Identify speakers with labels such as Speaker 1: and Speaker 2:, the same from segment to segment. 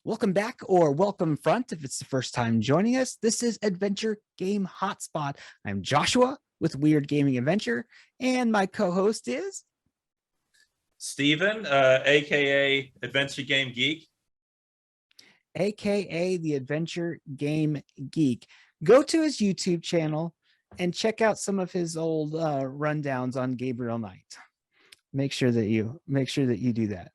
Speaker 1: Welcome back or welcome front if it's the first time joining us. This is Adventure Game Hotspot. I'm Joshua with Weird Gaming Adventure, and my co-host is
Speaker 2: Steven, aka Adventure Game Geek.
Speaker 1: aka the Adventure Game Geek. Go to his YouTube channel and check out some of his old rundowns on Gabriel Knight. Make sure that you do that.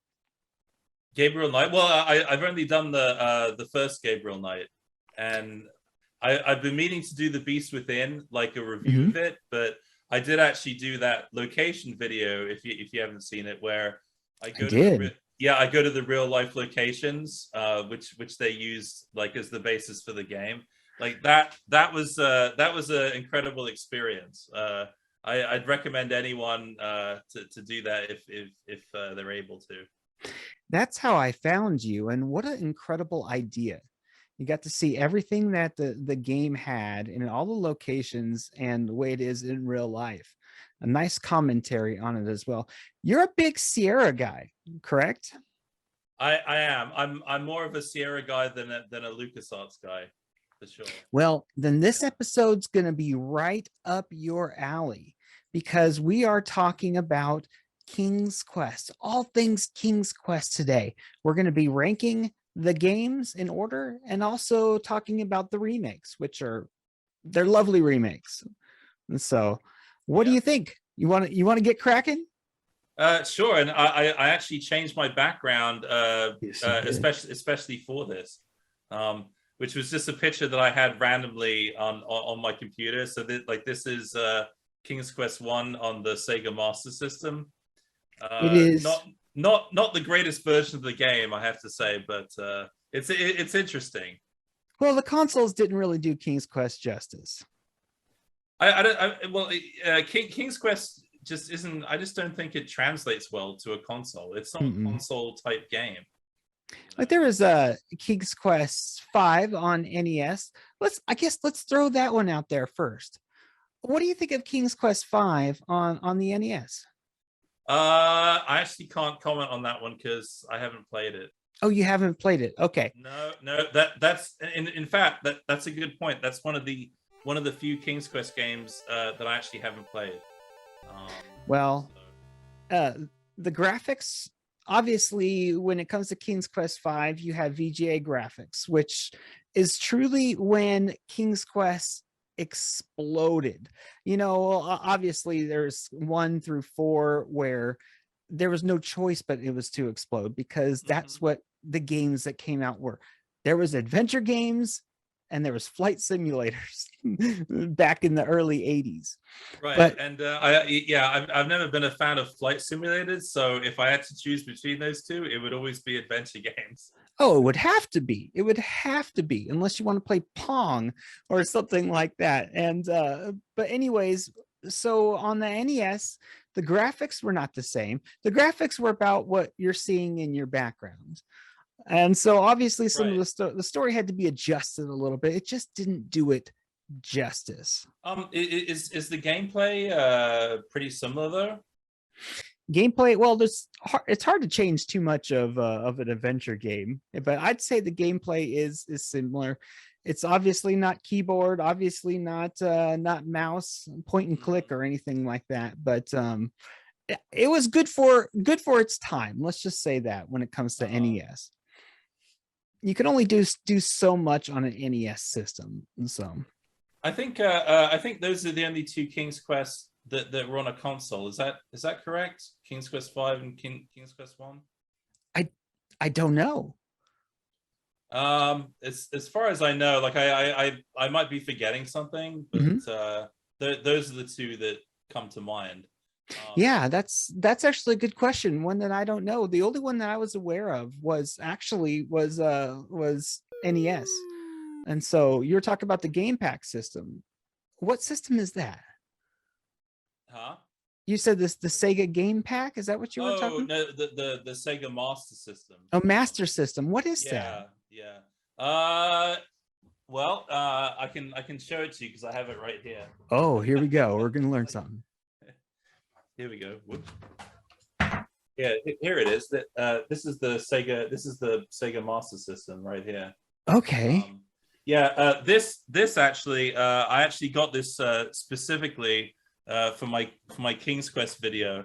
Speaker 2: Gabriel Knight. Well, I've only done the first Gabriel Knight, and I've been meaning to do the Beast Within, like a review of it, but I did actually do that location video if you haven't seen it, where I go to the real life locations, which they use like as the basis for the game. Like that was an incredible experience. I'd recommend anyone to do that if they're able to.
Speaker 1: That's how I found you, and what an incredible idea. You got to see everything that the game had and all the locations and the way it is in real life. A nice commentary on it as well. You're a big Sierra guy, correct?
Speaker 2: I am. I'm more of a Sierra guy than a LucasArts guy, for sure.
Speaker 1: Well, then this episode's going to be right up your alley because we are talking about King's Quest, all things King's Quest today. We're going to be ranking the games in order and also talking about the remakes, they're lovely remakes. And so, what do you think? You want to get cracking?
Speaker 2: Sure. And I actually changed my background, especially for this, which was just a picture that I had randomly on my computer. So this is King's Quest 1 on the Sega Master System.
Speaker 1: It is
Speaker 2: not the greatest version of the game, I have to say, but it's interesting.
Speaker 1: Well, the consoles didn't really do King's Quest justice.
Speaker 2: King's Quest just isn't. I just don't think it translates well to a console. It's not a console type game.
Speaker 1: Like there was a King's Quest 5 on NES. Let's throw that one out there first. What do you think of King's Quest 5 on the NES?
Speaker 2: I actually can't comment on that one because I haven't played it.
Speaker 1: Oh, you haven't played it? Okay.
Speaker 2: No, that's in fact that's a good point. That's one of the few King's Quest games that I actually haven't played.
Speaker 1: The graphics, obviously, when it comes to King's Quest 5, you have VGA graphics, which is truly when King's Quest exploded. Obviously there's 1 through 4 where there was no choice but it was to explode, because that's what the games that came out were. There was adventure games and there was flight simulators back in the early 80s.
Speaker 2: Right. But, and I've never been a fan of flight simulators, so if I had to choose between those two, it would always be adventure games.
Speaker 1: Oh, it would have to be. It would have to be, unless you want to play Pong or something like that. And but anyways, so on the NES, the graphics were not the same. The graphics were about what you're seeing in your background. And so obviously some of the story had to be adjusted a little bit. It just didn't do it justice.
Speaker 2: Is the gameplay pretty similar though?
Speaker 1: Gameplay, well, it's hard to change too much of an adventure game, but I'd say the gameplay is similar. It's obviously not keyboard, obviously not mouse, point and click or anything like that, but it was good for its time. Let's just say that when it comes to NES. You can only do so much on an NES system. So
Speaker 2: I think those are the only 2 King's Quest that were on a console. Is that correct? King's Quest 5 and King's Quest 1?
Speaker 1: I don't know.
Speaker 2: As far as I know, like I might be forgetting something, but those are the 2 that come to mind.
Speaker 1: Yeah, that's actually a good question. One that I don't know. The only one that I was aware of was NES. And so you're talking about the Game Pack system. What system is that?
Speaker 2: Huh?
Speaker 1: You said the Sega Game Pack? Is that what you were talking about?
Speaker 2: No, the Sega Master System.
Speaker 1: Oh, Master System. What is
Speaker 2: that? Yeah. I can show it to you because I have it right here.
Speaker 1: Oh, here we go. We're gonna learn something.
Speaker 2: Here we go. Whoops. Yeah, here it is. That this is the Sega. This is the Sega Master System right here.
Speaker 1: Okay.
Speaker 2: Yeah, this actually, I actually got this specifically for my King's Quest video,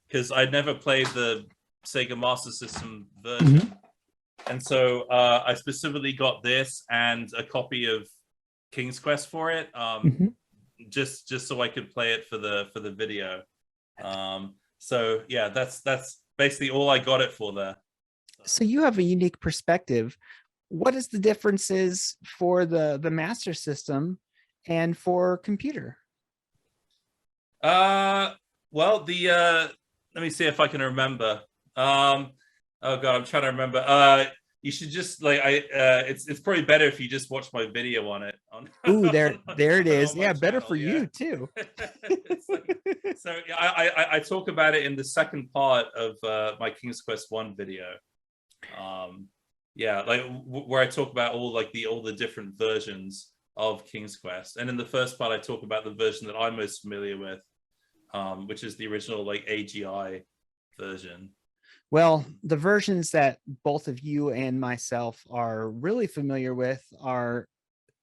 Speaker 2: because I'd never played the Sega Master System
Speaker 1: Hmm.
Speaker 2: version, and so I specifically got this and a copy of King's Quest for it,
Speaker 1: Hmm.
Speaker 2: just so I could play it for the video. So yeah, that's basically all I got it for there.
Speaker 1: So you have a unique perspective. What is the differences for the master system and for computer?
Speaker 2: Uh, well, the let me see if I can remember. Oh god, I'm trying to remember. You should just like it's probably better if you just watch my video on it
Speaker 1: Ooh, there it is.
Speaker 2: on my
Speaker 1: Yeah, better for
Speaker 2: channel. Yeah.
Speaker 1: you too.
Speaker 2: It's like, so yeah, I talk about it in the second part of my King's Quest One video. Yeah, like where I talk about all the different versions of King's Quest, and in the first part I talk about the version that I'm most familiar with, which is the original like AGI version.
Speaker 1: Well, the versions that both of you and myself are really familiar with are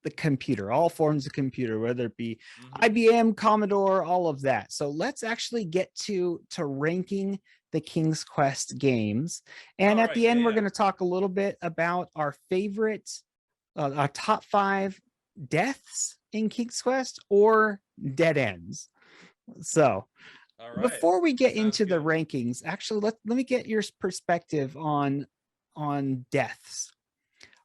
Speaker 1: the computer, all forms of computer, whether it be
Speaker 2: Mm-hmm.
Speaker 1: IBM, Commodore, all of that. So let's actually get to ranking the King's Quest games. And
Speaker 2: All
Speaker 1: at
Speaker 2: right,
Speaker 1: the
Speaker 2: yeah,
Speaker 1: end, we're
Speaker 2: yeah.
Speaker 1: going to talk a little bit about our favorite, our top 5 deaths in King's Quest or dead ends. So
Speaker 2: All right,
Speaker 1: before we get
Speaker 2: sounds
Speaker 1: into the
Speaker 2: good.
Speaker 1: rankings, actually let me get your perspective on deaths.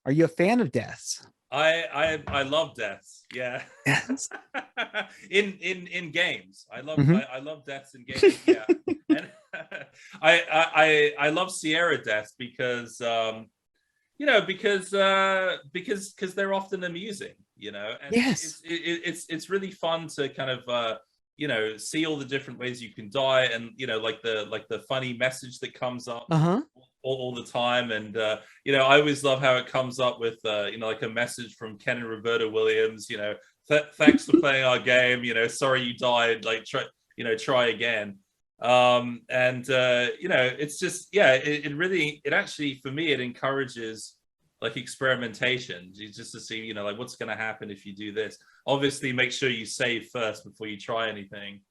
Speaker 1: Are you a fan of deaths?
Speaker 2: I love deaths. Yeah.
Speaker 1: Yes.
Speaker 2: In games,
Speaker 1: Mhm.
Speaker 2: I love deaths in games. Yeah, and I love Sierra deaths because because they're often amusing, and
Speaker 1: Yes.
Speaker 2: it's really fun to kind of see all the different ways you can die, and like the funny message that comes up
Speaker 1: Uh-huh.
Speaker 2: all the time, and I always love how it comes up with like a message from Ken and Roberta Williams, thanks for playing our game, sorry you died, like try again. And it's just, yeah, it really, it actually, for me, it encourages like experimentation, just to see, like what's going to happen if you do this. Obviously make sure you save first before you try anything,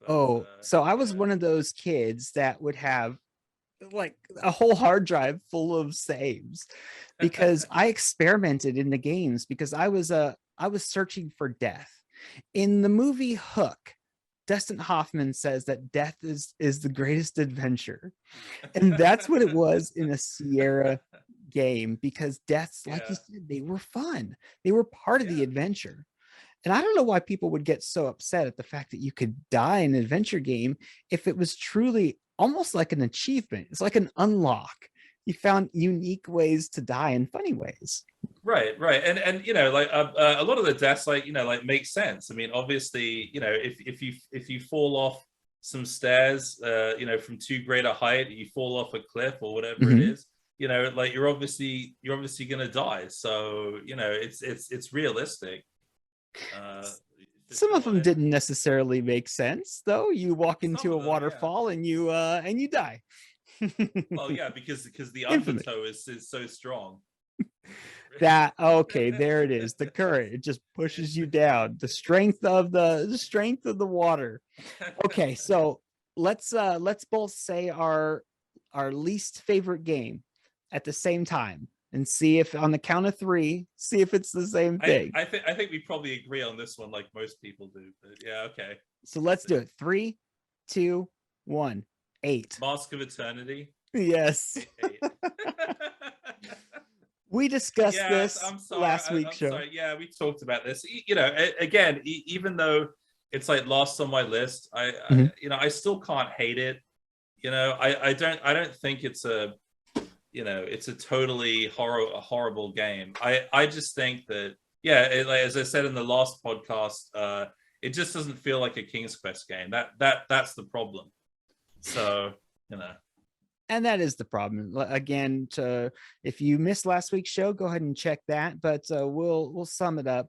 Speaker 2: but
Speaker 1: Oh, so I was
Speaker 2: yeah.
Speaker 1: one of those kids that would have like a whole hard drive full of saves because I experimented in the games because I was searching for death. In the movie Hook, Dustin Hoffman says that death is the greatest adventure. And that's what it was in a Sierra game because deaths, like you
Speaker 2: Yeah,
Speaker 1: said, they were fun. They were part of the
Speaker 2: yeah.
Speaker 1: adventure. And I don't know why people would get so upset at the fact that you could die in an adventure game if it was truly almost like an achievement. It's like an unlock. You found unique ways to die in funny ways.
Speaker 2: Right, and like a lot of the deaths, like like make sense. I mean, obviously, if you fall off some stairs, from too great a height, you fall off a cliff or whatever it
Speaker 1: Mhm.
Speaker 2: is, like you're obviously gonna die. So it's realistic. Uh, if
Speaker 1: Some
Speaker 2: you
Speaker 1: of
Speaker 2: want
Speaker 1: them
Speaker 2: it,
Speaker 1: didn't necessarily make sense, though. You walk
Speaker 2: some
Speaker 1: into a
Speaker 2: of them, yeah.
Speaker 1: waterfall and you die.
Speaker 2: Well, yeah, because the
Speaker 1: Infamous.
Speaker 2: undertow is so strong.
Speaker 1: That okay, there it is. The current, it just pushes you down. The strength of the water. Okay, so let's both say our least favorite game at the same time and see if on the count of 3, see if it's the same thing.
Speaker 2: I think we probably agree on this one, like most people do. But yeah, okay.
Speaker 1: So let's do it. 3, 2, 1. 8.
Speaker 2: Mask of Eternity.
Speaker 1: Yes.
Speaker 2: Eight.
Speaker 1: We discussed
Speaker 2: Yes,
Speaker 1: this
Speaker 2: I'm sorry.
Speaker 1: last week's
Speaker 2: I'm
Speaker 1: show.
Speaker 2: sorry. Yeah, we talked about this. Again, even though it's like last on my list,
Speaker 1: Mhm.
Speaker 2: I still can't hate it. I don't think it's a it's a totally horrible game. I just think that, yeah, like, as I said in the last podcast, it just doesn't feel like a King's Quest game. That's the problem. So
Speaker 1: And that is the problem. Again, if you missed last week's show, go ahead and check that. But we'll sum it up.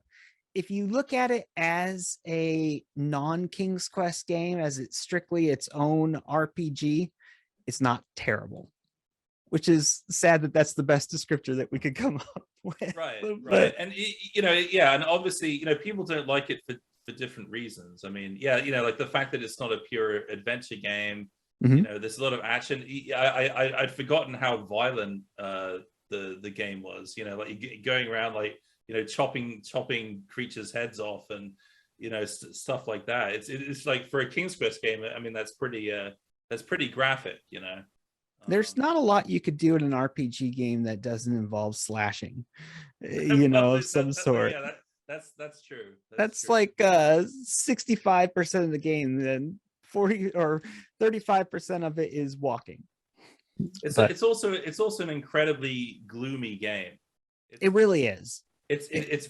Speaker 1: If you look at it as a non King's Quest game, as it's strictly its own RPG, It's not terrible, which is sad that that's the best descriptor that we could come up with.
Speaker 2: Right, right.
Speaker 1: But
Speaker 2: And you know, yeah, and obviously, you know, people don't like it for different reasons. I mean, yeah, you know, like the fact that it's not a pure adventure game, you
Speaker 1: mhm.
Speaker 2: know, there's a lot of action. I'd forgotten how violent the game was, you know, like going around like, you know, chopping creatures heads off and you know, stuff like that. It's like for a King's Quest game, I mean, that's pretty graphic, you know.
Speaker 1: There's not a lot you could do in an RPG game that doesn't involve slashing,
Speaker 2: Well,
Speaker 1: of some sort.
Speaker 2: yeah, that's true. That's
Speaker 1: That's
Speaker 2: true.
Speaker 1: like 65% of the game, then 40 or 35% of it is walking. But
Speaker 2: It's also an incredibly gloomy game.
Speaker 1: it
Speaker 2: It's
Speaker 1: really is.
Speaker 2: it's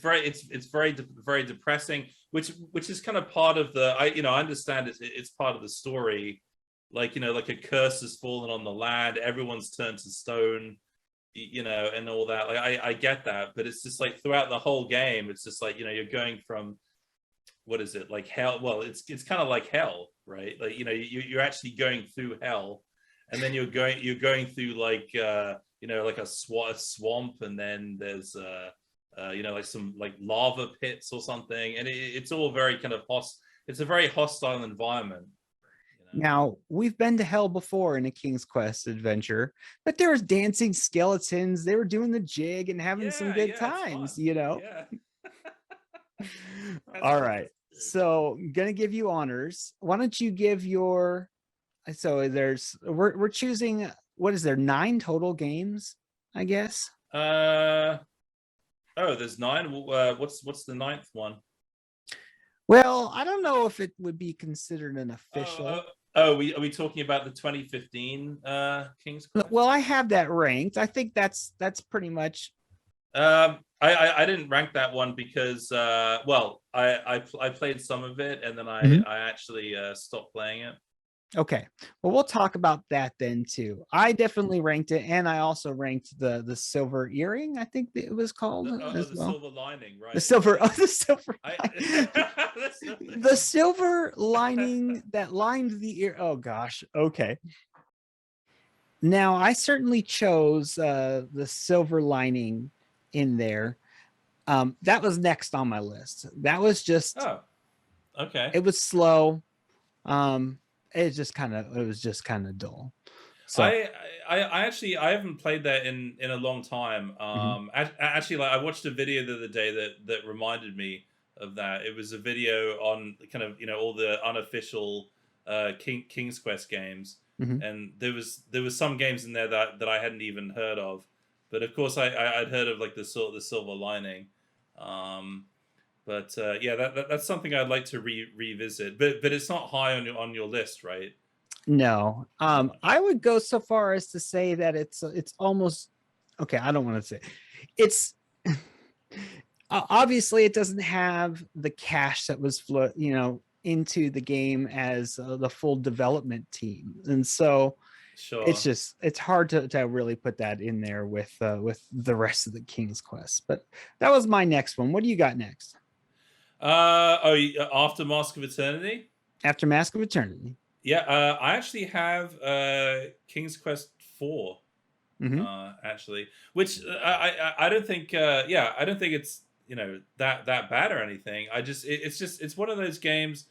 Speaker 2: very depressing, which is kind of part of the I you know I understand it's part of the story, like you know like a curse has fallen on the land, everyone's turned to stone, you know, and all that. Like I get that, but it's just like throughout the whole game, it's just like you know you're going from what is it like hell? Well, it's kind of like hell, right? Like you know you're actually going through hell, and then you're going through like you know like a swamp, and then there's you know like some like lava pits or something, and it's all very kind of it's a very hostile environment. You know?
Speaker 1: Now, we've been to hell before in a King's Quest adventure, but there was dancing skeletons. They were doing the jig and having some
Speaker 2: Yeah,
Speaker 1: good
Speaker 2: yeah, it's
Speaker 1: times,
Speaker 2: fun. Yeah, that's
Speaker 1: All right.
Speaker 2: fantastic.
Speaker 1: So I'm gonna give you honors. Why don't you give your so we're choosing what is there, 9 total games, I guess.
Speaker 2: Uh oh, there's 9. What's the ninth one?
Speaker 1: Well, I don't know if it would be considered an
Speaker 2: Oh,
Speaker 1: official.
Speaker 2: are we talking about the 2015 King's Quest?
Speaker 1: Well, I have that ranked. I think that's pretty much
Speaker 2: I didn't rank that one because well, I played some of it and then
Speaker 1: Mhm.
Speaker 2: I actually stopped playing it.
Speaker 1: Okay. Well, we'll talk about that then too. I definitely ranked it, and I also ranked the silver earring, I think that it was called as
Speaker 2: The
Speaker 1: well.
Speaker 2: silver lining,
Speaker 1: The
Speaker 2: right?
Speaker 1: silver,
Speaker 2: Yeah.
Speaker 1: oh, the silver,
Speaker 2: I
Speaker 1: the silver lining that lined the ear. Oh gosh. Okay. Now I certainly chose the silver lining in there. That was next on my list. That was just
Speaker 2: Oh, okay.
Speaker 1: it was slow. Um, it was just kind of dull. So
Speaker 2: I, I actually I haven't played that in a long time.
Speaker 1: mhm.
Speaker 2: Actually, like I watched a video the other day that reminded me of that. It was a video on kind of you know all the unofficial King's Quest games,
Speaker 1: Mhm.
Speaker 2: and there was some games in there that I hadn't even heard of, but of course I'd heard of like the silver lining. Um, but yeah, that's something I'd like to revisit. But it's not high on your list, right?
Speaker 1: No,
Speaker 2: No.
Speaker 1: I would go so far as to say that it's almost okay. I don't want to say it's obviously it doesn't have the cash that was into the game as the full development team, and so
Speaker 2: Sure.
Speaker 1: it's hard to really put that in there with the rest of the King's Quest. But that was my next one. What do you got next
Speaker 2: After Mask of Eternity?
Speaker 1: after Mask of Eternity?
Speaker 2: Yeah, I actually have King's Quest 4,
Speaker 1: Hmm.
Speaker 2: actually, which I don't think, yeah, I don't think it's, you know, that bad or anything. It's just, it's one of those games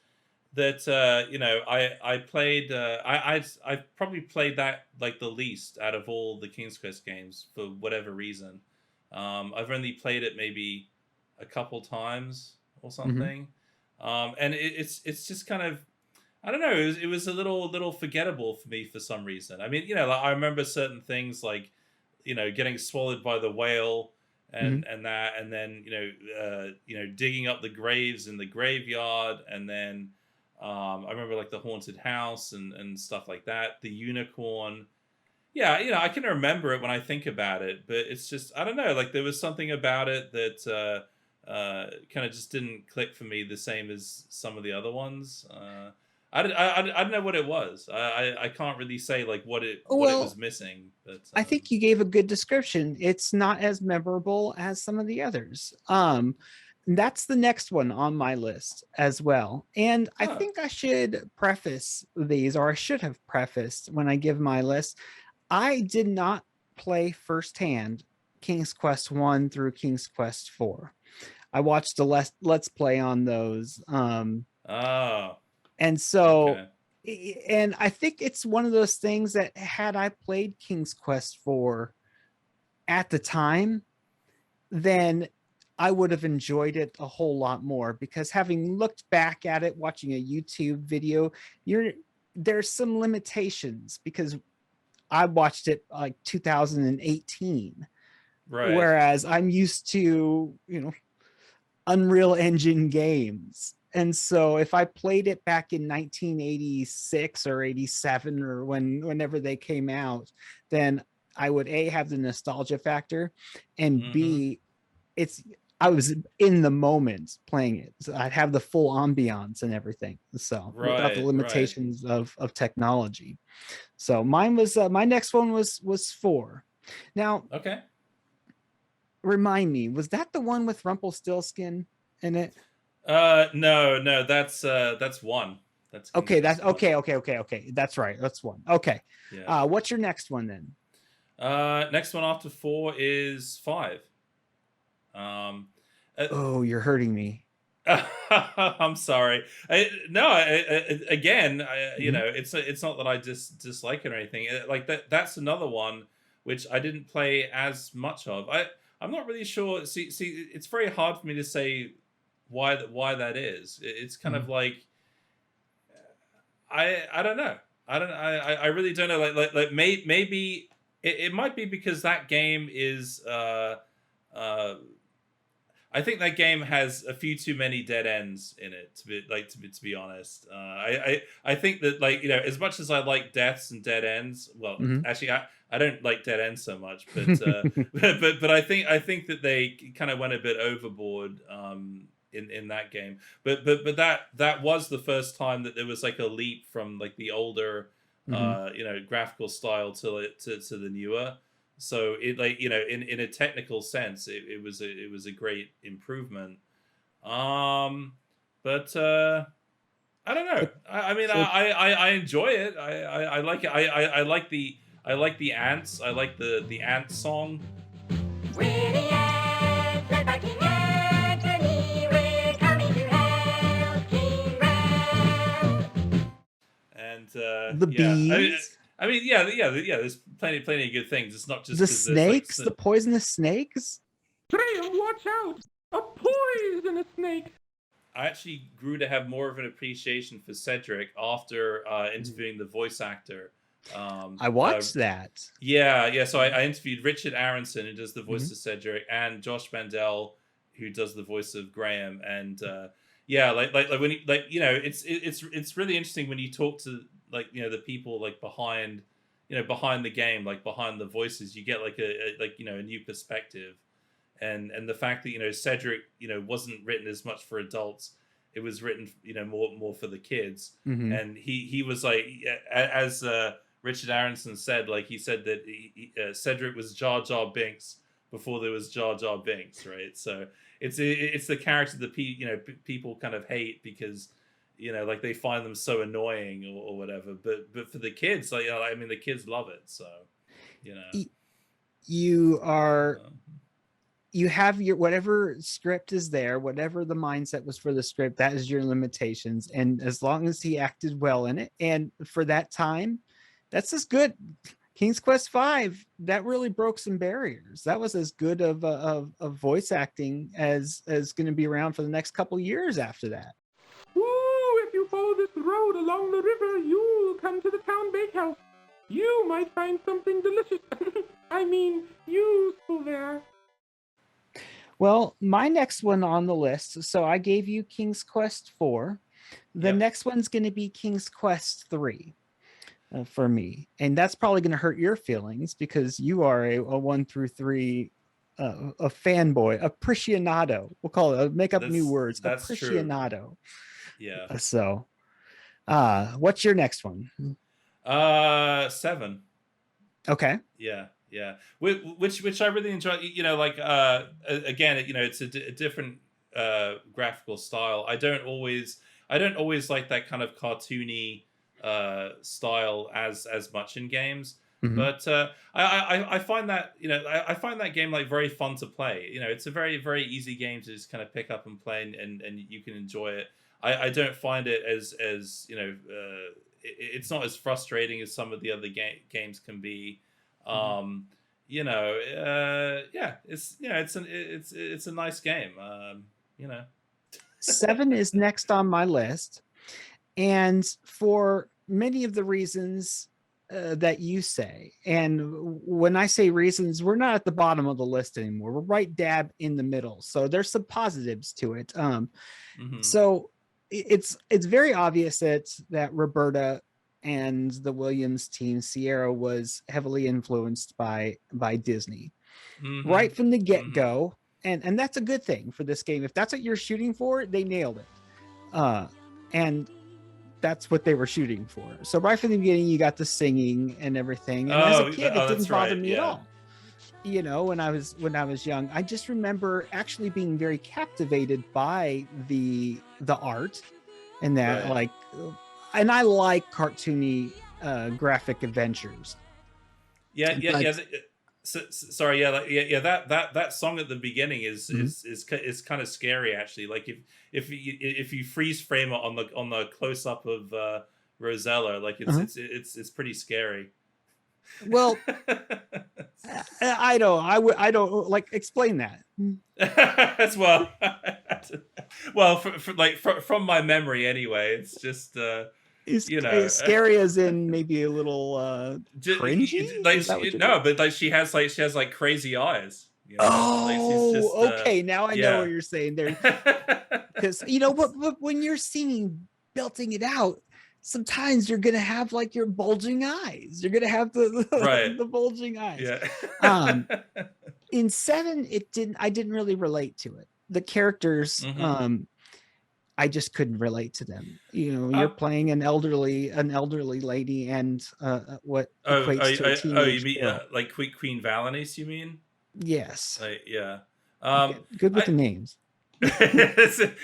Speaker 2: that, you know, I played, I probably played that like the least out of all the King's Quest games for whatever reason. I've only played it maybe a couple times or
Speaker 1: Hmm.
Speaker 2: something. And it's just kind of I don't know. It was a little forgettable for me for some reason. I mean, you know, like, I remember certain things like, you know, getting swallowed by the whale
Speaker 1: Hmm.
Speaker 2: and that, and then you know, digging up the graves in the graveyard, and then I remember like the haunted house and stuff like that. The unicorn. Yeah, you know, I can remember it when I think about it, but it's just I don't know. Like there was something about it that kind of just didn't click for me the same as some of the other ones. I don't know what it was. I can't really say like what it was
Speaker 1: Well,
Speaker 2: missing, but
Speaker 1: I think you gave a good description. It's not as memorable as some of the others. that's the next one on my list as well. And I
Speaker 2: Huh.
Speaker 1: think I should preface these, or I should have prefaced when I give my list. I did not play firsthand King's Quest 1 through King's Quest 4. I watched a let's play on those.
Speaker 2: Oh,
Speaker 1: And so,
Speaker 2: okay.
Speaker 1: and I think it's one of those things that had I played King's Quest 4 at the time, then I would have enjoyed it a whole lot more, because having looked back at it, watching a YouTube video, there's some limitations because I watched it like 2018,
Speaker 2: Right.
Speaker 1: whereas I'm used to, Unreal Engine games. And so if I played it back in 1986 or 87 or whenever they came out, then I would A, have the nostalgia factor, and
Speaker 2: Mm-hmm.
Speaker 1: B, it's I was in the moment playing it. So I'd have the full ambiance and everything. So without the
Speaker 2: Right. Right.
Speaker 1: limitations of technology. So mine was my next one was 4. Now,
Speaker 2: Okay.
Speaker 1: remind me, was that the one with Rumpelstiltskin in it?
Speaker 2: No, no, that's one. That's King's
Speaker 1: Okay, that's
Speaker 2: Quest one.
Speaker 1: okay. That's right. That's one. Okay.
Speaker 2: Yeah.
Speaker 1: What's your next one then?
Speaker 2: Next one after 4 is 5. Um, uh,
Speaker 1: Oh, you're hurting me.
Speaker 2: I'm sorry. Again,
Speaker 1: Mhm.
Speaker 2: it's not that I just dislike it or anything. Like that's another one which I didn't play as much of. I'm not really sure. See, it's very hard for me to say why that is. It's kind of
Speaker 1: Mhm.
Speaker 2: like I don't know. I really don't know. Maybe it might be because that game is uh I think that game has a few too many dead ends in it to be honest. I think that as much as I like deaths and dead ends, well
Speaker 1: Mhm.
Speaker 2: actually I don't like dead ends so much, but but I think that they kind of went a bit overboard in that game. But that was the first time that there was like a leap from like the older
Speaker 1: Mhm.
Speaker 2: graphical style to the newer. So it in a technical sense it was a great improvement. um but I don't know.
Speaker 1: So
Speaker 2: I mean
Speaker 1: so
Speaker 2: I enjoy it. I like it. I like the ants. I like the ant song.
Speaker 3: We're the ants, led by King Anthony. We're coming to help King Ralph.
Speaker 2: And
Speaker 1: the
Speaker 2: yeah,
Speaker 1: bees,
Speaker 2: yeah. There's plenty of good things. It's not just
Speaker 1: the
Speaker 2: because there's like
Speaker 1: snakes, the poisonous snakes.
Speaker 4: Graham, watch out! A poisonous snake!
Speaker 2: I actually grew to have more of an appreciation for Cedric after interviewing the voice actor. Um,
Speaker 1: I
Speaker 2: uh,
Speaker 1: watched that.
Speaker 2: yeah. So I interviewed Richard Aronson, who does the voice
Speaker 1: Mhm.
Speaker 2: of Cedric, and Josh Mandel, who does the voice of Graham. And yeah, like when it's really interesting when you talk to the people behind the game, like behind the voices, you get like a new perspective. And the fact that Cedric wasn't written as much for adults, it was written more for the kids.
Speaker 1: Mhm.
Speaker 2: And he was like, as Richard Aronson said, like he said that Cedric was Jar Jar Binks before there was Jar Jar Binks, right? So it's the character that people kind of hate because like they find them so annoying or whatever. But for the kids, I mean the kids love it. So you know.
Speaker 1: Y- You are
Speaker 2: uh,
Speaker 1: you have your whatever script is there, whatever the mindset was for the script, that is your limitations. And as long as he acted well in it, and for that time, that's as good. King's Quest 5, that really broke some barriers. That was as good of voice acting as going to be around for the next couple years after that.
Speaker 4: Ooh, if you follow this road along the river, you'll come to the town bakehouse. You might find something delicious. I mean, useful there.
Speaker 1: Well, my next one on the list, so I gave you King's Quest 4. The
Speaker 2: yep.
Speaker 1: next one's going to be King's Quest 3. For me, and that's probably going to hurt your feelings because you are a 1 through 3 a fanboy, appreciado. We'll call it, make up new words,
Speaker 2: That's true.
Speaker 1: appreciado.
Speaker 2: Yeah.
Speaker 1: So what's your next one?
Speaker 2: 7.
Speaker 1: Okay.
Speaker 2: Yeah. Which I really enjoy. Like again, it's a different graphical style. I don't always like that kind of cartoony style as much in games.
Speaker 1: Mhm.
Speaker 2: But I find that, I find that game like very fun to play. It's a very, very easy game to just kind of pick up and play, and you can enjoy it. I don't find it as it's not as frustrating as some of the other games can be.
Speaker 1: Mhm.
Speaker 2: Yeah, it's a nice game. You know.
Speaker 1: 7 is next on my list, and for many of the reasons that you say, and when I say reasons, we're not at the bottom of the list anymore. We're right dab in the middle, so there's some positives to it.
Speaker 2: Hmm.
Speaker 1: So it's very obvious that Roberta and the Williams team, Sierra, was heavily influenced by Disney
Speaker 2: Hmm.
Speaker 1: right from the get
Speaker 2: Hmm.
Speaker 1: go, and that's a good thing for this game. If that's what you're shooting for, they nailed it, and that's what they were shooting for. So right from the beginning, you got the singing and everything, and as a kid, it didn't
Speaker 2: That's
Speaker 1: bother
Speaker 2: right.
Speaker 1: me at
Speaker 2: Yeah.
Speaker 1: all. When I was young, I just remember actually being very captivated by the art, and that
Speaker 2: Right.
Speaker 1: like, and I like cartoony graphic adventures,
Speaker 2: Yeah. Yeah.
Speaker 1: but
Speaker 2: Yeah. Sorry. Yeah. Yeah. That song at the beginning is
Speaker 1: Mhm.
Speaker 2: is kind of scary actually. Like if you freeze frame it on the close up of Rosella, like
Speaker 1: Uh-huh.
Speaker 2: it's pretty scary.
Speaker 1: Well, I don't like explain that.
Speaker 2: As well. Well, from my memory anyway, it's just
Speaker 1: Is
Speaker 2: you know
Speaker 1: scary as in maybe a little cringy?
Speaker 2: like
Speaker 1: Is that what you're
Speaker 2: no, but like she has like crazy eyes. Like she's just
Speaker 1: Oh, okay. Now I know what
Speaker 2: yeah.
Speaker 1: you're saying there. Because but when you're singing, belting it out, sometimes you're gonna have like your bulging eyes. You're gonna have
Speaker 2: Right.
Speaker 1: the bulging eyes.
Speaker 2: Yeah.
Speaker 1: Um, in 7, I didn't really relate to it. The characters,
Speaker 2: Hmm.
Speaker 1: I just couldn't relate to them. You're
Speaker 2: Uh,
Speaker 1: playing an elderly lady, and what equates to a
Speaker 2: you
Speaker 1: teenage
Speaker 2: mean
Speaker 1: girl.
Speaker 2: like Queen Valenice? You mean?
Speaker 1: Yes,
Speaker 2: Like yeah.
Speaker 1: good with
Speaker 2: I
Speaker 1: the names.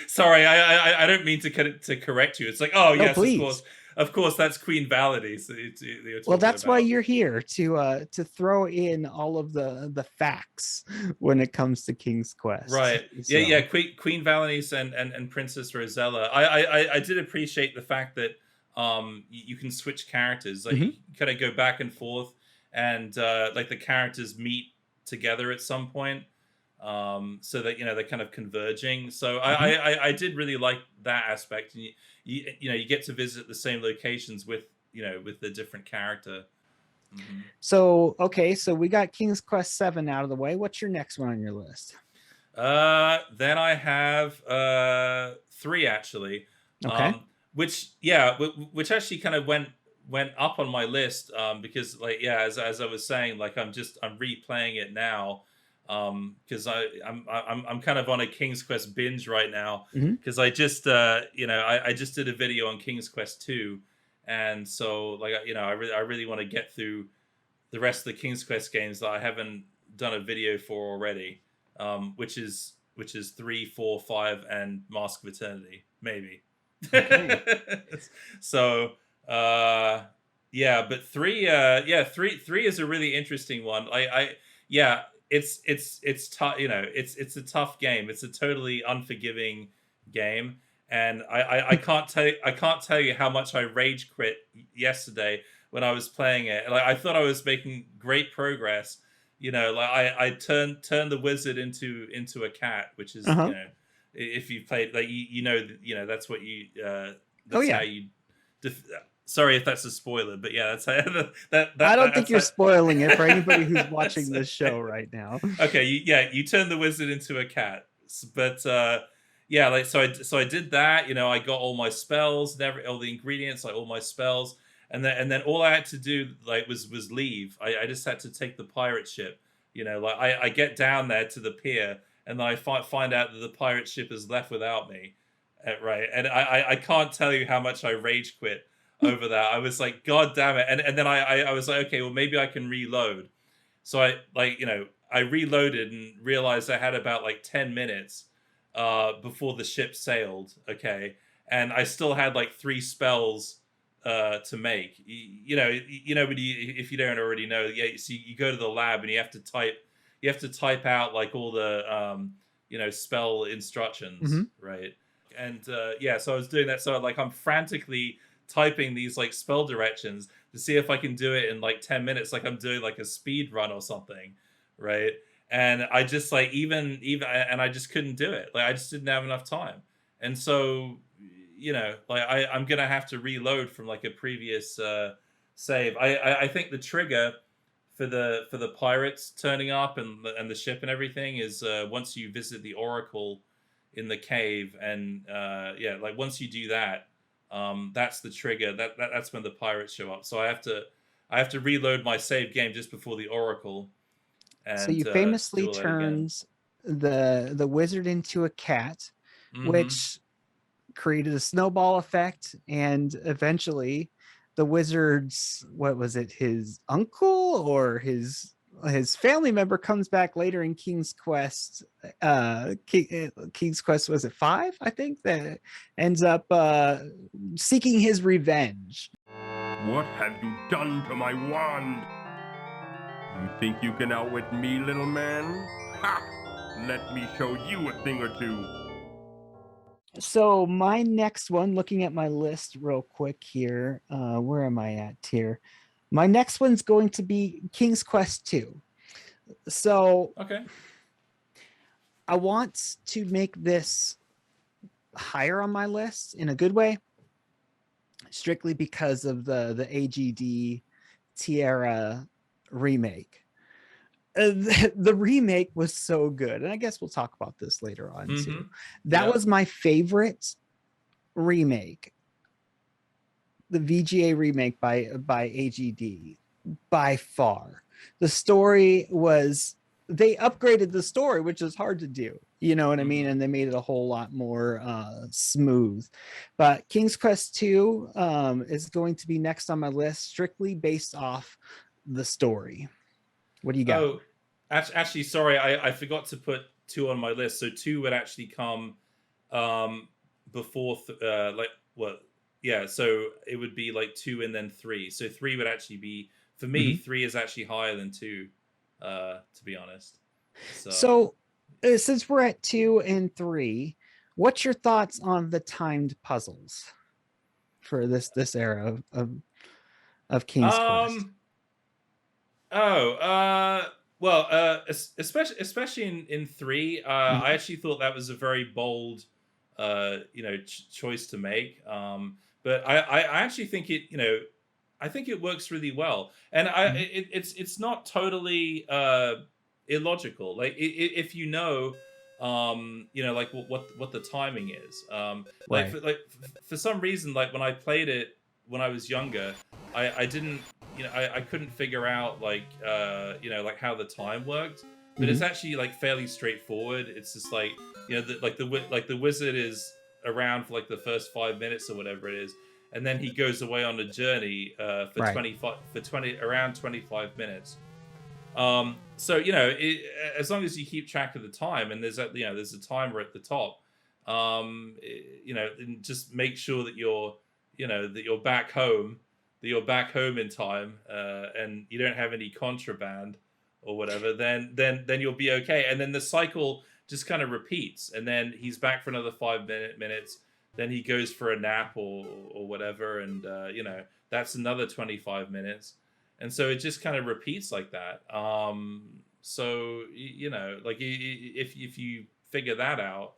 Speaker 2: sorry, I don't mean to correct you. It's like, oh
Speaker 1: No,
Speaker 2: yes,
Speaker 1: please.
Speaker 2: of course, that's Queen Valenice that you're
Speaker 1: Well,
Speaker 2: talking
Speaker 1: that's why
Speaker 2: about.
Speaker 1: you're here to throw in all of the facts when it comes to King's Quest.
Speaker 2: Right. Yeah, yeah.
Speaker 1: So,
Speaker 2: Queen Valenice and Princess Rosella. I did appreciate the fact that you can switch characters. Like you
Speaker 1: mhm,
Speaker 2: kind of go back and forth, and like the characters meet together at some point. So that they're kind of converging. So
Speaker 1: mhm.
Speaker 2: I did really like that aspect, and you get to visit the same locations with with the different character. Hmm.
Speaker 1: So okay, so we got King's Quest 7 out of the way. What's your next one on your list?
Speaker 2: Then I have three actually,
Speaker 1: Okay.
Speaker 2: um, which actually kind of went up on my list because like yeah, as I was saying, like I'm replaying it now because I'm kind of on a King's Quest binge right now
Speaker 1: Mhm.
Speaker 2: because I just I just did a video on King's Quest 2, and so like I really want to get through the rest of the King's Quest games that I haven't done a video for already, which is 3, 4, 5, and Mask of Eternity, maybe.
Speaker 1: Okay.
Speaker 2: So yeah, but three is a really interesting one. Yeah, it's tough. It's a tough game. It's a totally unforgiving game, and I can't tell you how much I rage quit yesterday when I was playing it. Like I thought I was making great progress. Like I turned the wizard into a cat, which is
Speaker 1: Uh-huh.
Speaker 2: if you played like that's what you
Speaker 1: Oh
Speaker 2: that's how
Speaker 1: yeah.
Speaker 2: you. Def- Sorry if that's a spoiler, but yeah, that's how
Speaker 1: I don't think
Speaker 2: that's
Speaker 1: you're
Speaker 2: how.
Speaker 1: spoiling it for anybody who's watching
Speaker 2: That's
Speaker 1: this
Speaker 2: okay.
Speaker 1: show right now.
Speaker 2: Okay, you turn the wizard into a cat, but yeah, like so I did that. I got all my spells and all the ingredients, like all my spells, and then all I had to do like was leave. I just had to take the pirate ship. Like I get down there to the pier, and then I find out that the pirate ship is left without me, right? And I can't tell you how much I rage quit over that. I was like, God damn it! And then I was like, okay, well maybe I can reload. So I reloaded and realized I had about like 10 minutes before the ship sailed. Okay, and I still had like 3 spells to make. When if you don't already know, yeah. So you go to the lab and you have to type out like all the spell instructions,
Speaker 1: Mhm.
Speaker 2: right? And yeah, so I was doing that. So like I'm frantically typing these like spell directions to see if I can do it in like 10 minutes, like I'm doing like a speed run or something, right? And I just like even and I just couldn't do it. Like I just didn't have enough time. And so like I'm gonna have to reload from like a previous save. I think the trigger for the pirates turning up and the ship and everything is once you visit the Oracle in the cave, and yeah, like once you do that, that's the trigger. That's when the pirates show up. So I have to reload my save game just before the Oracle
Speaker 1: So
Speaker 2: and
Speaker 1: you famously
Speaker 2: do all that again.
Speaker 1: turns the wizard into a cat,
Speaker 2: Hmm.
Speaker 1: which created a snowball effect, and eventually the wizard's, what was it, his uncle or his family member comes back later in King's Quest. King's Quest, was it 5? I think, that ends up seeking his revenge.
Speaker 5: What have you done to my wand? You think you can outwit me, little man? Ha! Let me show you a thing or two.
Speaker 1: So my next one, looking at my list real quick here, where am I at here? My next one's going to be King's Quest 2. So
Speaker 2: Okay.
Speaker 1: I want to make this higher on my list in a good way, strictly because of the AGD Tierra remake. The remake was so good, and I guess we'll talk about this later on too.
Speaker 2: Hmm.
Speaker 1: That
Speaker 2: Yeah.
Speaker 1: was my favorite remake, the VGA remake by AGD, by far. The story was, they upgraded the story, which is hard to do, you know what I mean, and they made it a whole lot more smooth. But King's Quest 2 is going to be next on my list, strictly based off the story. What do you got?
Speaker 2: Oh, actually, sorry, I forgot to put 2 on my list. So 2 would actually come um, before, like, what? Yeah, so it would be like 2 and then 3. So 3 would actually be, for me,
Speaker 1: Mhm.
Speaker 2: 3 is actually higher than 2, to be honest.
Speaker 1: So since we're at 2 and 3, what's your thoughts on the timed puzzles for this era of King's Quest?
Speaker 2: um, oh, well, especially in 3, I
Speaker 1: Mhm.
Speaker 2: actually thought that was a very bold, choice to make. But I actually think I think it works really well, and
Speaker 1: Mhm.
Speaker 2: it's not totally illogical. Like if like what the timing is.
Speaker 1: Right.
Speaker 2: For some reason, like when I played it when I was younger, I didn't I couldn't figure out like like how the time worked. But it's
Speaker 1: Mhm.
Speaker 2: actually like fairly straightforward. It's just like the wizard is around for like the first 5 minutes or whatever it is, and then he goes away on a journey for
Speaker 1: Right.
Speaker 2: 20 around 25 minutes. So as long as you keep track of the time, and there's a timer at the top, and just make sure that you're back home, in time, and you don't have any contraband or whatever, then you'll be okay. And then the cycle just kind of repeats, and then he's back for another 5 minutes. Then he goes for a nap or whatever, and that's another 25 minutes, and so it just kind of repeats like that. So like if you figure that out,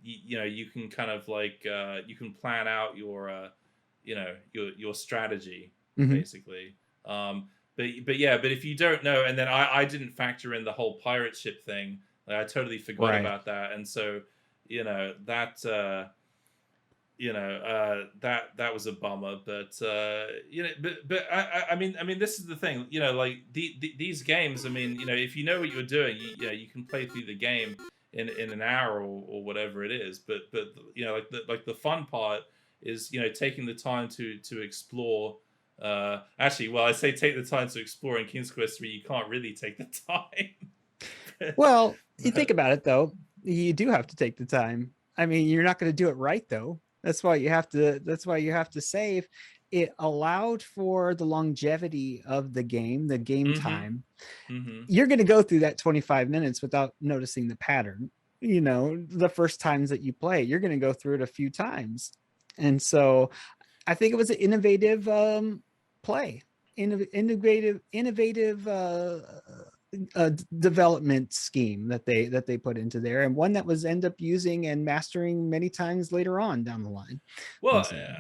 Speaker 2: you can kind of like you can plan out your strategy
Speaker 1: Mhm.
Speaker 2: basically. But yeah, but if you don't know, and then I didn't factor in the whole pirate ship thing. Like I totally forgot
Speaker 1: Right.
Speaker 2: about that, and so that that was a bummer. But I mean this is the thing, like these games, I mean, if you know what you're doing, you can play through the game in an hour or whatever it is. But like the fun part is taking the time to explore. Actually, well, I say take the time to explore in King's Quest 3. You can't really take the time.
Speaker 1: Well, you think
Speaker 2: But
Speaker 1: about it though. You do have to take the time. I mean, you're not going to do it right though. That's why you have to. That's why you have to save. It allowed for the longevity of the game
Speaker 2: Mhm.
Speaker 1: time.
Speaker 2: Mm-hmm.
Speaker 1: You're going to go through that 25 minutes without noticing the pattern. You know, the first times that you play, you're going to go through it a few times. And so I think it was an innovative play, innovative development scheme that they put into there, and one that was end up using and mastering many times later on down the line.
Speaker 2: Well,
Speaker 1: And so,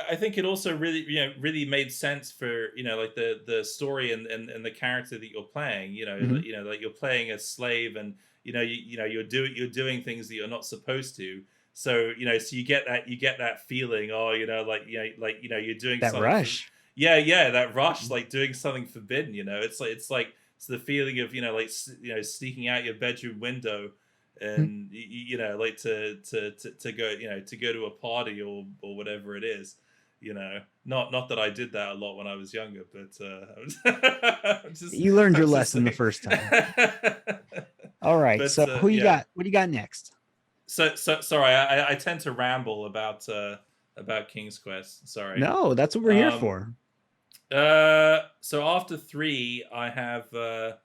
Speaker 2: I think it also really really made sense for like the story and the character that you're playing.
Speaker 1: Mhm.
Speaker 2: Like you're playing a slave, and you're doing things that you're not supposed to. So so you get that feeling. Oh, you're doing
Speaker 1: that
Speaker 2: something for
Speaker 1: rush.
Speaker 2: yeah, that rush,
Speaker 1: Mhm.
Speaker 2: like doing something forbidden. It's the feeling of sneaking out your bedroom window and like to go to go to a party or whatever it is. Not that I did that a lot when I was younger, but I'm just
Speaker 1: You learned your
Speaker 2: I'm just
Speaker 1: lesson the
Speaker 2: saying.
Speaker 1: first time. All right,
Speaker 2: But
Speaker 1: so who you
Speaker 2: yeah,
Speaker 1: got? What do you got next?
Speaker 2: so sorry, I tend to ramble about King's Quest. Sorry.
Speaker 1: No, that's what we're here
Speaker 2: um
Speaker 1: for.
Speaker 2: so after 3 I have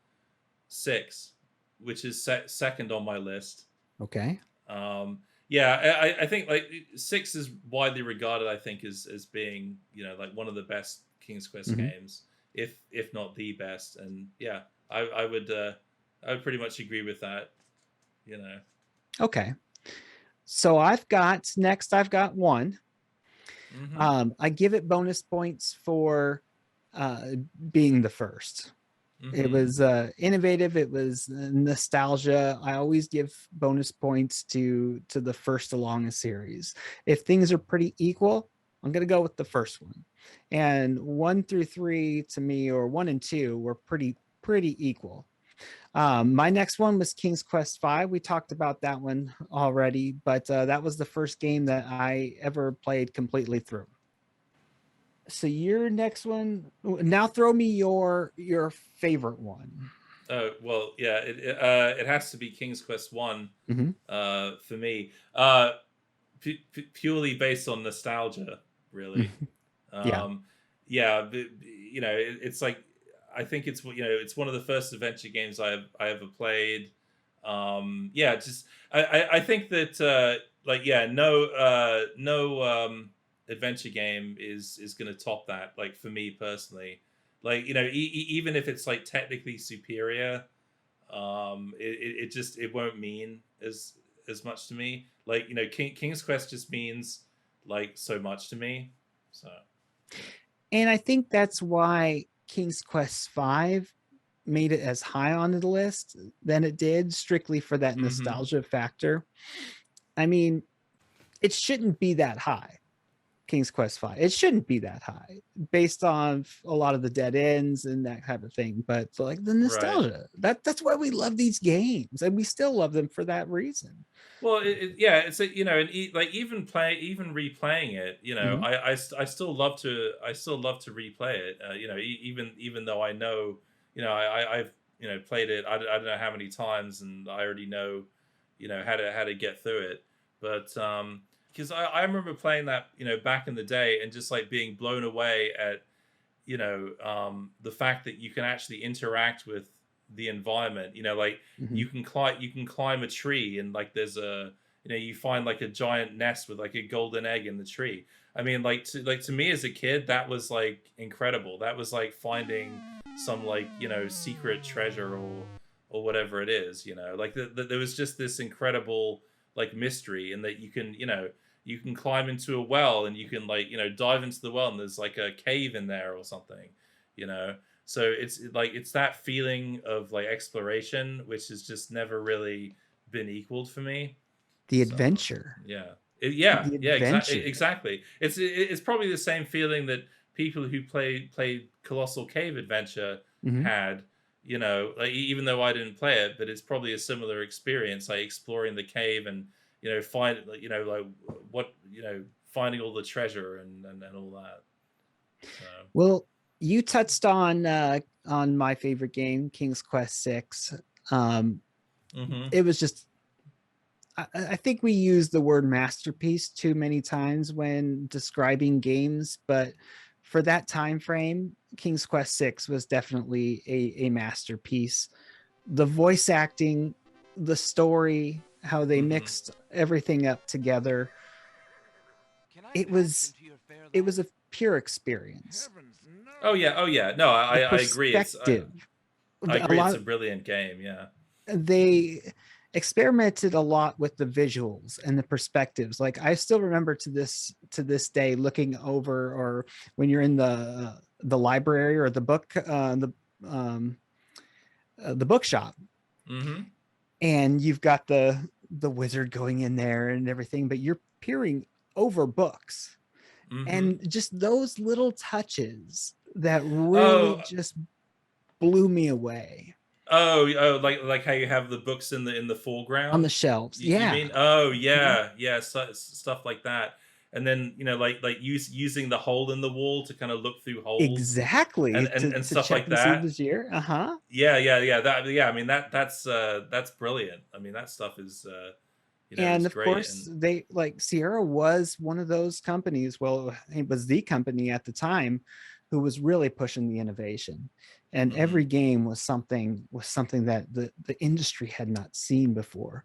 Speaker 2: 6, which is second on my list.
Speaker 1: Okay.
Speaker 2: Yeah, I think like 6 is widely regarded, I think, as being like one of the best King's Quest
Speaker 1: Mhm.
Speaker 2: games, if not the best. And yeah, I would pretty much agree with that.
Speaker 1: Okay. So I've got one.
Speaker 2: Hmm.
Speaker 1: I give it bonus points for being the first. It
Speaker 2: Hmm.
Speaker 1: was innovative. It was nostalgia. I always give bonus points to the first along a series. If things are pretty equal, I'm gonna go with the first one. And 1 through 3 to me, or 1 and 2, were pretty equal. My next one was King's Quest V. We talked about that one already, but that was the first game that I ever played completely through. So your next one, now throw me your favorite one.
Speaker 2: Oh well, yeah. It has to be King's Quest 1
Speaker 1: Mhm.
Speaker 2: for me. Purely based on nostalgia, really.
Speaker 1: Yeah.
Speaker 2: Um, yeah, it's like I think it's one of the first adventure games I ever played. Yeah, just I think that like yeah, no adventure game is gonna top that. Like for me personally, like even if it's like technically superior, it just it won't mean as much to me. Like King's Quest just means like so much to me. So
Speaker 1: And I think that's why King's Quest V made it as high on the list than it did, strictly for that
Speaker 2: hmm.
Speaker 1: nostalgia factor. I mean, it shouldn't be that high. King's Quest V. It shouldn't be that high based on a lot of the dead ends and that type of thing. But like the
Speaker 2: Right.
Speaker 1: nostalgia, that's why we love these games, and we still love them for that reason.
Speaker 2: Well, yeah, it's a, and like even replaying it,
Speaker 1: Mhm.
Speaker 2: I still love to replay it. Even though I know, I've played it. I don't know how many times, and I already know, how to get through it. But because I remember playing that, back in the day, and just like being blown away at the fact that you can actually interact with the environment. Like
Speaker 1: Mhm.
Speaker 2: you can climb a tree, and like there's a you find like a giant nest with like a golden egg in the tree. I mean, like to me as a kid, that was like incredible. That was like finding some like secret treasure or whatever it is. Like there was just this incredible like mystery, and that you can climb into a well, and you can like dive into the well, and there's like a cave in there or something. you know so it's like it's that feeling of like exploration, which has just never really been equaled for me.
Speaker 1: The
Speaker 2: So
Speaker 1: adventure,
Speaker 2: yeah.
Speaker 1: the adventure.
Speaker 2: Exactly. It's probably the same feeling that people who played Colossal Cave Adventure
Speaker 1: Mhm.
Speaker 2: had. Like even though I didn't play it, but it's probably a similar experience, like exploring the cave and find like like what finding all the treasure and all that. So
Speaker 1: Well, you touched on my favorite game, King's Quest 6. Um,
Speaker 2: hmm.
Speaker 1: it was just I think we use the word masterpiece too many times when describing games, but for that time frame, King's Quest 6 was definitely a masterpiece. The voice acting, the story, how they mixed everything up together, it was a pure experience.
Speaker 2: Oh yeah. No,
Speaker 1: The
Speaker 2: I agree.
Speaker 1: perspective,
Speaker 2: I
Speaker 1: a
Speaker 2: agree. It's
Speaker 1: lot,
Speaker 2: a brilliant game. Yeah.
Speaker 1: they experimented a lot with the visuals and the perspectives. Like I still remember to this day looking over, or when you're in the library or the book the bookshop,
Speaker 2: Mm-hmm.
Speaker 1: and you've got the wizard going in there and everything, but you're peering over books,
Speaker 2: Mm-hmm.
Speaker 1: and just those little touches that really
Speaker 2: Oh,
Speaker 1: just blew me away.
Speaker 2: like how you have the books in the
Speaker 1: On the
Speaker 2: foreground.
Speaker 1: shelves,
Speaker 2: You
Speaker 1: yeah.
Speaker 2: mean? Oh
Speaker 1: Mhm.
Speaker 2: yeah, stuff like that. And then like using the hole in the wall to kind of look through holes
Speaker 1: Exactly,
Speaker 2: and
Speaker 1: to
Speaker 2: stuff
Speaker 1: check
Speaker 2: like
Speaker 1: and see the
Speaker 2: that.
Speaker 1: year. Uh-huh.
Speaker 2: Yeah. I mean that's brilliant. I mean that stuff is
Speaker 1: And
Speaker 2: is
Speaker 1: of
Speaker 2: great.
Speaker 1: course,
Speaker 2: And
Speaker 1: they like Sierra was one of those companies. Well, it was the company at the time who was really pushing the innovation. And every game was something that the industry had not seen before.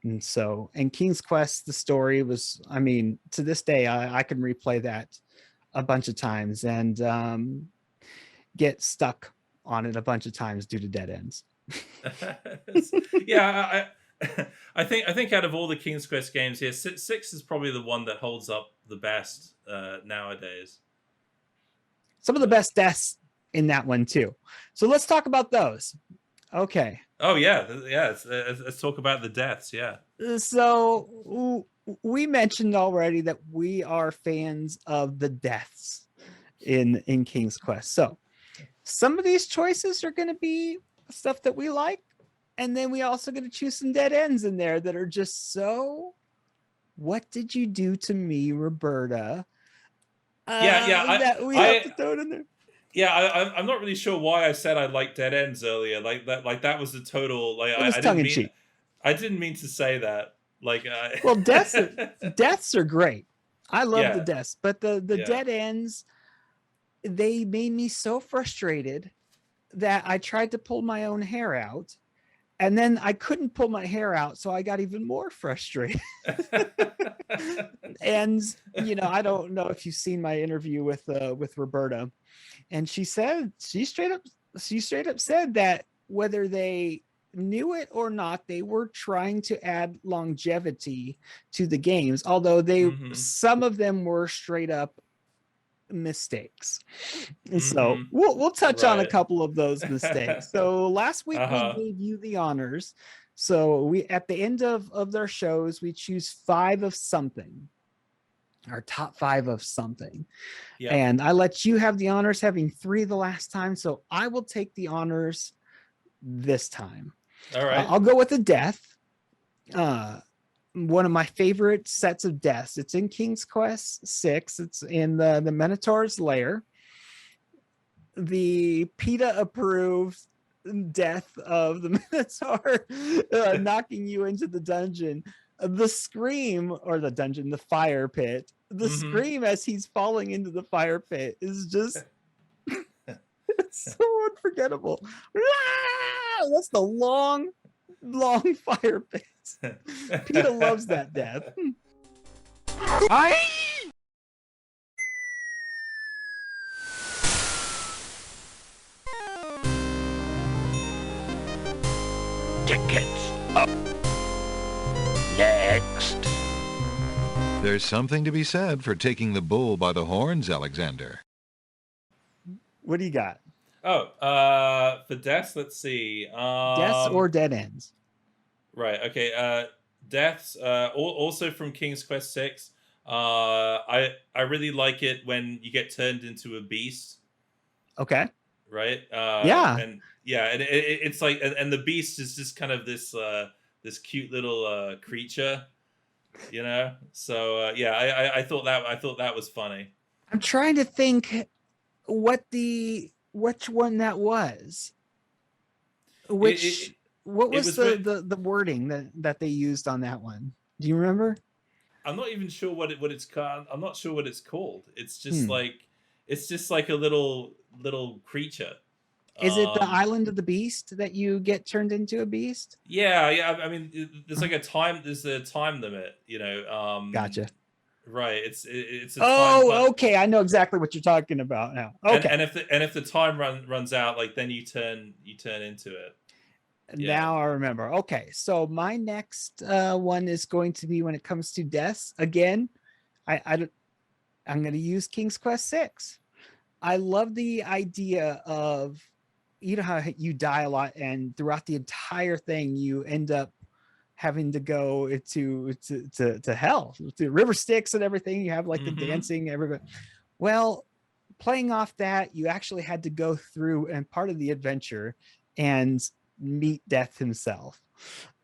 Speaker 1: And so, and King's Quest, the story was, I mean, to this day, I can replay that a bunch of times and get stuck on it a bunch of times due to dead ends.
Speaker 2: yeah, I think out of all the King's Quest games here, six is probably the one that holds up the best nowadays.
Speaker 1: Some of the best deaths in that one too. So let's talk about those. Okay.
Speaker 2: Oh yeah. Let's talk about the deaths. Yeah.
Speaker 1: So we mentioned already that we are fans of the deaths in King's Quest. So some of these choices are going to be stuff that we like, and then we also going to choose some dead ends in there that are just so. What did you do to me, Roberta?
Speaker 2: Yeah.
Speaker 1: That we have to throw it in there.
Speaker 2: Yeah, I'm not really sure why I said I liked dead ends earlier. Like that was a total like
Speaker 1: It was
Speaker 2: I
Speaker 1: tongue
Speaker 2: didn't
Speaker 1: in
Speaker 2: mean
Speaker 1: cheek.
Speaker 2: I didn't mean to say that. Like
Speaker 1: Well, deaths are great. I love the
Speaker 2: Yeah.
Speaker 1: deaths, but the
Speaker 2: Yeah.
Speaker 1: dead ends, they made me so frustrated that I tried to pull my own hair out, and then I couldn't pull my hair out, so I got even more frustrated. And I don't know if you've seen my interview with Roberta, and she straight up said that whether they knew it or not, they were trying to add longevity to the games, although some of them were straight up mistakes. And so we'll touch on a
Speaker 2: Right.
Speaker 1: couple of those mistakes. So last week we gave you the honors. So we, at the end of their shows, we choose 5 of something, our top 5 of something.
Speaker 2: Yeah.
Speaker 1: And I let you have the honors, having 3 the last time. So I will take the honors this time.
Speaker 2: All right.
Speaker 1: I'll go with the death. One of my favorite sets of deaths. It's in King's Quest 6. It's in the Minotaur's lair. The PETA approved death of the Minotaur knocking you into the dungeon. The scream, or the dungeon, the fire pit. The scream as he's falling into the fire pit is just it's so unforgettable. That's the long fire pit. PETA loves that death.
Speaker 6: Tickets up. Next.
Speaker 7: There's something to be said for taking the bull by the horns, Alexander.
Speaker 1: What do you got?
Speaker 2: Oh, for deaths, let's see.
Speaker 1: Deaths or dead ends?
Speaker 2: Right. Okay. Deaths. Also from King's Quest 6. I really like it when you get turned into a beast.
Speaker 1: Okay.
Speaker 2: Right.
Speaker 1: Yeah.
Speaker 2: And yeah, and it's like, and the beast is just kind of this this cute little creature, So yeah, I thought that was funny.
Speaker 1: I'm trying to think which one that was. Which What
Speaker 2: It
Speaker 1: was
Speaker 2: was
Speaker 1: the wording that they used on that one? Do you remember?
Speaker 2: I'm not even sure what it's called. I'm not sure what it's called.
Speaker 1: Hmm.
Speaker 2: It's just like a little creature.
Speaker 1: Is it the
Speaker 2: Um,
Speaker 1: Island of the Beast that you get turned into a beast?
Speaker 2: yeah, yeah. I mean, there's like a time. There's a time limit.
Speaker 1: Gotcha.
Speaker 2: Right. It's a time.
Speaker 1: Oh, okay. I know exactly what you're talking about now. Okay.
Speaker 2: And if the time runs out, like then you turn into it. Yeah.
Speaker 1: Now I remember. Okay. So my next one is going to be when it comes to deaths. Again, I'm going to use King's Quest 6. I love the idea of, you know, how you die a lot and throughout the entire thing you end up having to go to hell, to river Styx and everything. You have like the dancing, everybody. Well, playing off that, you actually had to go through and part of the adventure and meet death himself.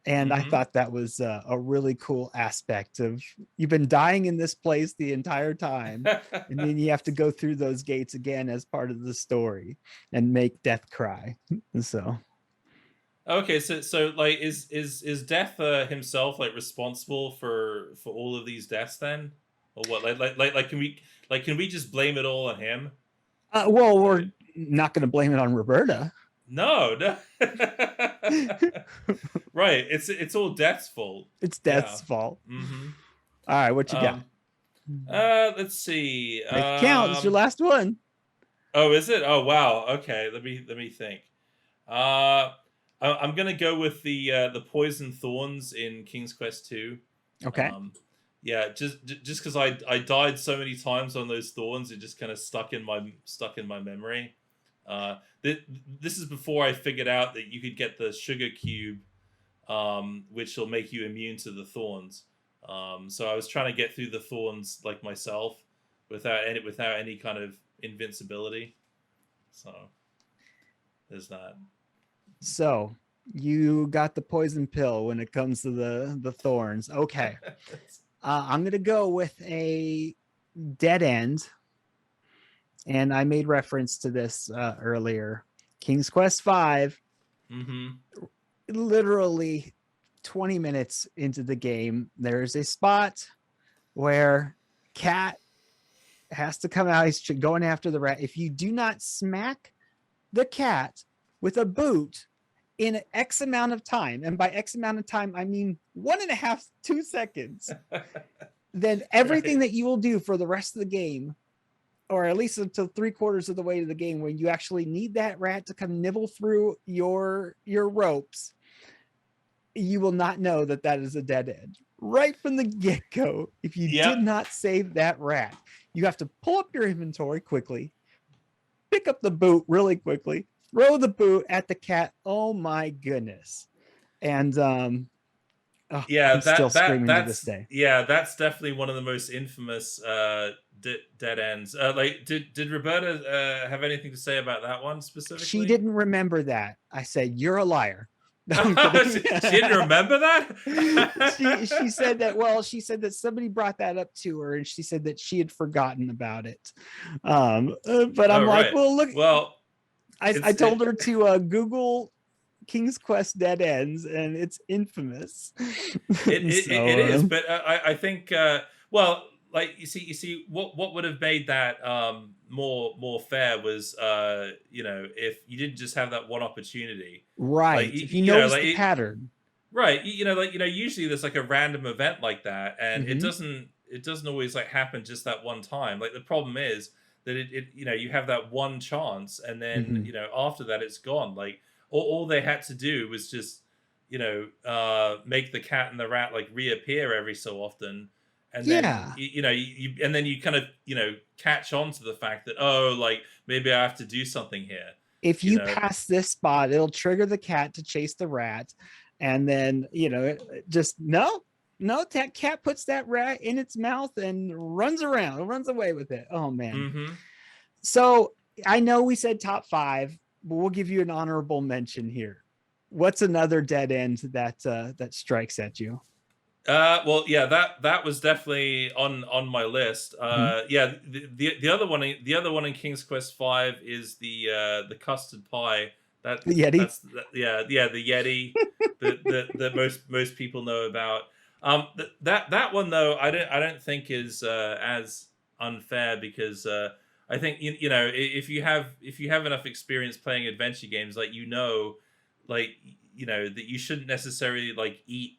Speaker 1: And I thought that was a really cool aspect of, you've been dying in this place the entire time, and then you have to go through those gates again as part of the story and make death cry. So
Speaker 2: Okay, so like is Death himself like responsible for all of these deaths then, or what? Like can we just blame it all on him?
Speaker 1: well, we're not going to blame it on Roberta.
Speaker 2: No, no. Right, it's all Death's fault.
Speaker 1: It's Death's fault.
Speaker 2: Mm-hmm.
Speaker 1: All right, what you got?
Speaker 2: Let's see.
Speaker 1: Make it count. It's your last one.
Speaker 2: Oh, is it? Oh, wow. Okay, let me think. I'm gonna go with the poison thorns in King's Quest 2.
Speaker 1: Okay.
Speaker 2: Yeah, just because I died so many times on those thorns, it just kind of stuck in my memory. This is before I figured out that you could get the sugar cube, which will make you immune to the thorns. So I was trying to get through the thorns like myself, without any kind of invincibility. So there's that.
Speaker 1: So you got the poison pill when it comes to the thorns. Okay. I'm gonna go with a dead end. And I made reference to this earlier. King's Quest 5. Literally 20 minutes into the game, there's a spot where Cat has to come out. He's going after the rat. If you do not smack the cat with a boot in X amount of time, and by X amount of time, I mean 1.5, 2 seconds, then everything that you will do for the rest of the game, or at least until 3/4 of the way to the game, when you actually need that rat to come nibble through your ropes, you will not know that that is a dead end right from the get-go. If you did not save that rat, you have to pull up your inventory quickly, pick up the boot really quickly, throw the boot at the cat. Oh my goodness. And
Speaker 2: yeah,
Speaker 1: I'm still screaming to this day.
Speaker 2: Yeah, that's definitely one of the most infamous dead ends. Like, did Roberta have anything to say about that one specifically?
Speaker 1: She didn't remember that. I said, "You're a liar." No,
Speaker 2: she didn't remember that.
Speaker 1: she said that. Well, she said that somebody brought that up to her, and she said that she had forgotten about it. But I'm like,
Speaker 2: right.
Speaker 1: well, look.
Speaker 2: Well,
Speaker 1: I told her to Google King's Quest dead ends, and it's infamous.
Speaker 2: It is, but I think well, like you see what would have made that more fair was if you didn't just have that one opportunity,
Speaker 1: right?
Speaker 2: Like,
Speaker 1: if you notice the pattern,
Speaker 2: right? Usually there's like a random event like that, and it doesn't always like happen just that one time. Like the problem is that it you have that one chance, and then after that it's gone. Like all they had to do was just make the cat and the rat like reappear every so often, and then and then you kind of catch on to the fact that, oh, like maybe I have to do something here.
Speaker 1: If you pass this spot, it'll trigger the cat to chase the rat, and then just that cat puts that rat in its mouth and runs away with it. Oh man. So I know we said top 5, but we'll give you an honorable mention here. What's another dead end that strikes at you?
Speaker 2: Well, yeah, that was definitely on my list. Yeah, the other one in King's Quest 5 is the custard pie That
Speaker 1: The Yeti?
Speaker 2: yeah, the Yeti that most people know about. That one though, I don't think is as unfair because I think you know if you have enough experience playing adventure games, like like that you shouldn't necessarily like eat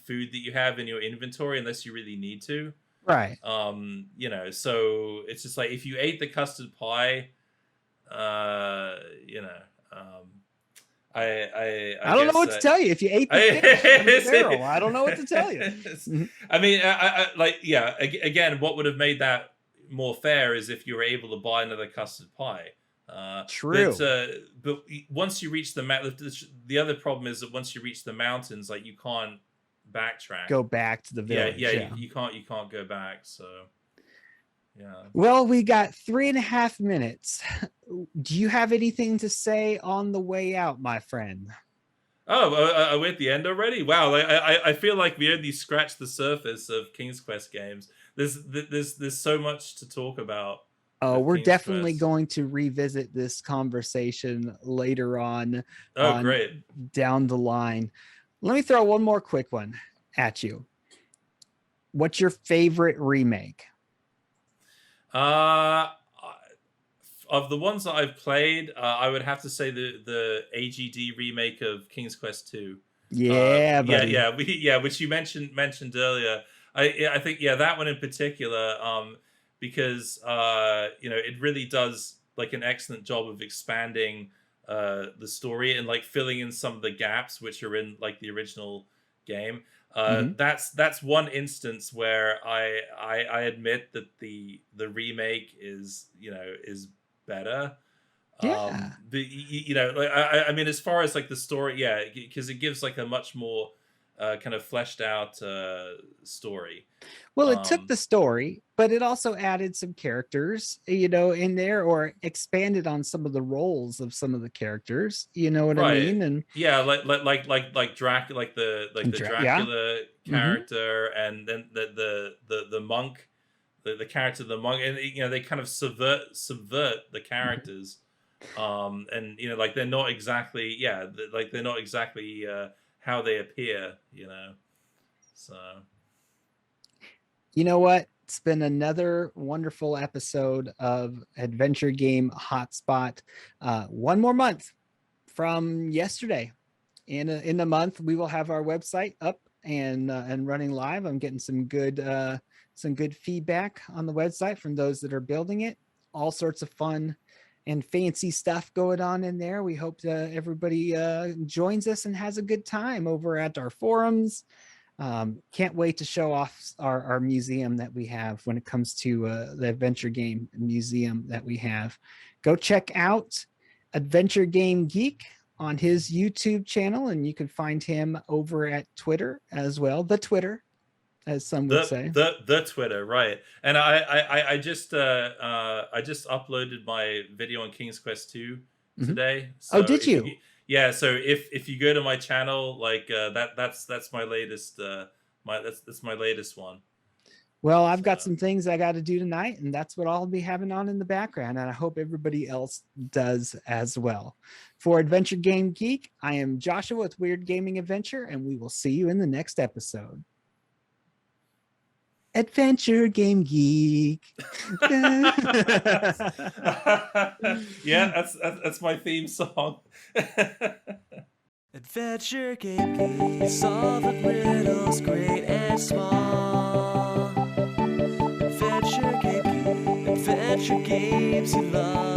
Speaker 2: food that you have in your inventory unless you really need to.
Speaker 1: Right.
Speaker 2: So it's just like if you ate the custard pie, you know, I
Speaker 1: don't know
Speaker 2: guess
Speaker 1: what to tell you. If you ate the fish out of the barrel, I don't know what to tell you. Mhm.
Speaker 2: I mean, again, what would have made that more fair is if you were able to buy another custard pie.
Speaker 1: True.
Speaker 2: But once you reach the other problem is that once you reach the mountains, like you can't backtrack.
Speaker 1: Go back to the village.
Speaker 2: You can't go back. So yeah.
Speaker 1: Well, we got 3.5 minutes. Do you have anything to say on the way out, my friend?
Speaker 2: Oh, we're at the end already. Wow, I feel like we only scratched the surface of King's Quest games. There's so much to talk about.
Speaker 1: Oh,
Speaker 2: with
Speaker 1: we're
Speaker 2: King's
Speaker 1: definitely
Speaker 2: Quest.
Speaker 1: going to revisit this conversation later on.
Speaker 2: Oh, great.
Speaker 1: Down the line. Let me throw one more quick one at you. What's your favorite remake?
Speaker 2: Of the ones that I've played, I would have to say the AGD remake of King's Quest 2.
Speaker 1: Yeah, buddy.
Speaker 2: Which you mentioned earlier. I think that one in particular, because it really does like an excellent job of expanding the story and like filling in some of the gaps which are in like the original game. That's one instance where I admit that the remake is better.
Speaker 1: Yeah.
Speaker 2: I mean, as far as like the story, because it gives like a much more kind of fleshed out story.
Speaker 1: Well, it took the story, but it also added some characters, in there, or expanded on some of the roles of some of the characters. You know what I
Speaker 2: Right.
Speaker 1: mean? And
Speaker 2: like Dracula, like the Dracula
Speaker 1: Mhm.
Speaker 2: character, and then the monk, the character of the monk, and they kind of subvert the characters, and like they're not exactly they're not exactly how they appear, so.
Speaker 1: You know what? It's been another wonderful episode of Adventure Game Hotspot. One more month from yesterday. In a month, we will have our website up and running live. I'm getting some good feedback on the website from those that are building it. All sorts of fun and fancy stuff going on in there. We hope everybody joins us and has a good time over at our forums. Can't wait to show off our museum that we have when it comes to the adventure game museum that we have. Go check out Adventure Game Geek on his YouTube channel, and you can find him over at Twitter as well. The Twitter, as some would say.
Speaker 2: The Twitter, right? And I just uploaded my video on King's Quest 2 today.
Speaker 1: So did you?
Speaker 2: So if you go to my channel, like that's my latest that's my latest one.
Speaker 1: Well, I've got some things I got to do tonight, and that's what I'll be having on in the background, and I hope everybody else does as well. For Adventure Game Geek, I am Joshua with Weird Gaming Adventure, and we will see you in the next episode. Adventure Game Geek.
Speaker 2: Yeah, that's my theme song.
Speaker 8: Adventure Game Geek, solving riddles great and small. Adventure Game Geek, adventure games you love.